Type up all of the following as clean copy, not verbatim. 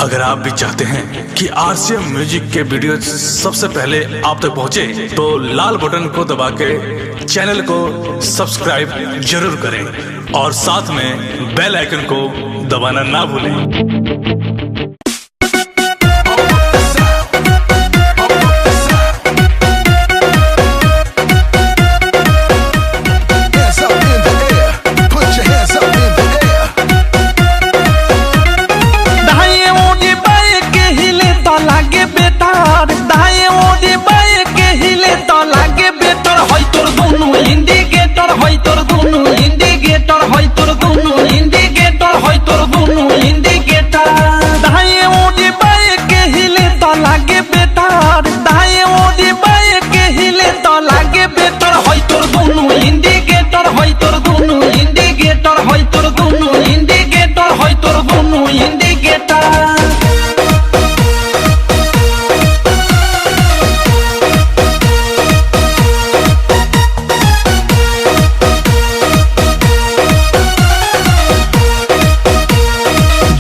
अगर आप भी चाहते हैं कि आरसीएम म्यूजिक के वीडियो सबसे पहले आप तक पहुंचे, तो लाल बटन को दबा के चैनल को सब्सक्राइब जरूर करें और साथ में बेल आइकन को दबाना ना भूलें।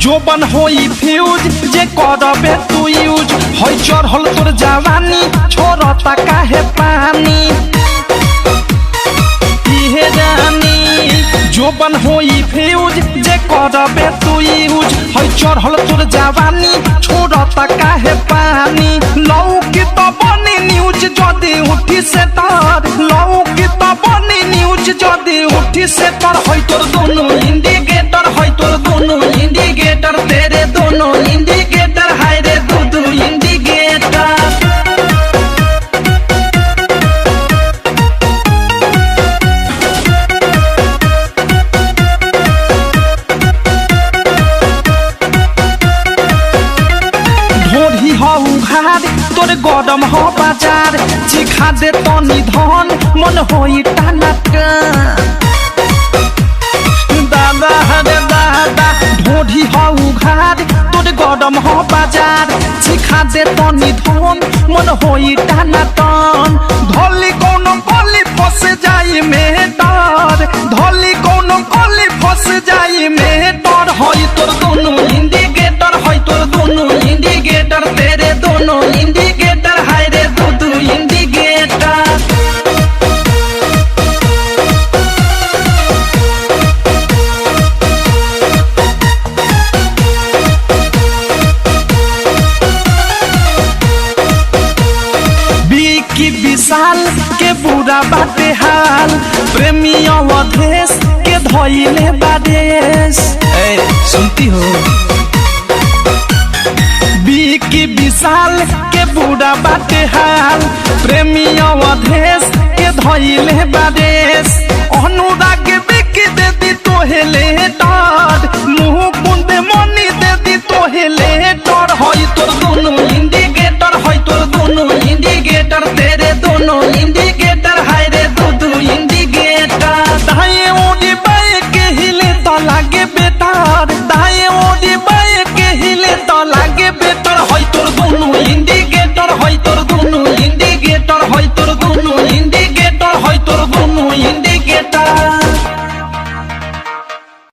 जोबन होई फ्यूज जे करबे तू यूज होई चढ़ल तोर जवानी छोड़ता काहे पानी इहे जानी। जोबन होई फ्यूज जे करबे तू यूज होई चढ़ल तोर जवानी छोड़ता काहे पानी। लौकी तो बनी न्यूज जदी उठी से तार, लौकी तो बनी न्यूज जदी उठी से तार। होई तोर दोनों इंडिकेटर, होई तोर दोनों इंडिकेटर, तेरे दोनों इंडिकेटर, हाय रे दो इंडिकेटर। ढोरी हो उघार तोरे गरम हो बाजार, चिखा दे तनी धन मन होई टानाका। दादा हरे दादा ढोरी हो उघार तोरे गरम हो बाजार, चिखा दे तनी धन मन होई टानाटन। धोली कोनो गली फंस जाई में डर, धोली कोनो गली फंस जाई में डर। होई तोर दोनों इंडिकेटर, होई तोर दोनों इंडिकेटर, तेरे दोनों इंडिकेटर, हाय रे दो इंडिकेटर। की विशाल के बुरा बाटे हाल, प्रेमी अवधेश के धोइले बादेश। सुनती हो की विशाल के बुरा बाटे हाल, प्रेमी अवधेश के धोइले बादेश। अनुराग बिकी दे दी तोहेले डर, मुँह कुंदे मनी दे दी तोहेले डर। होई तोर दोनों इंडिकेटर, होई तोर दोनों इंडिकेटर, तेरे दोनों इंडिकेटर।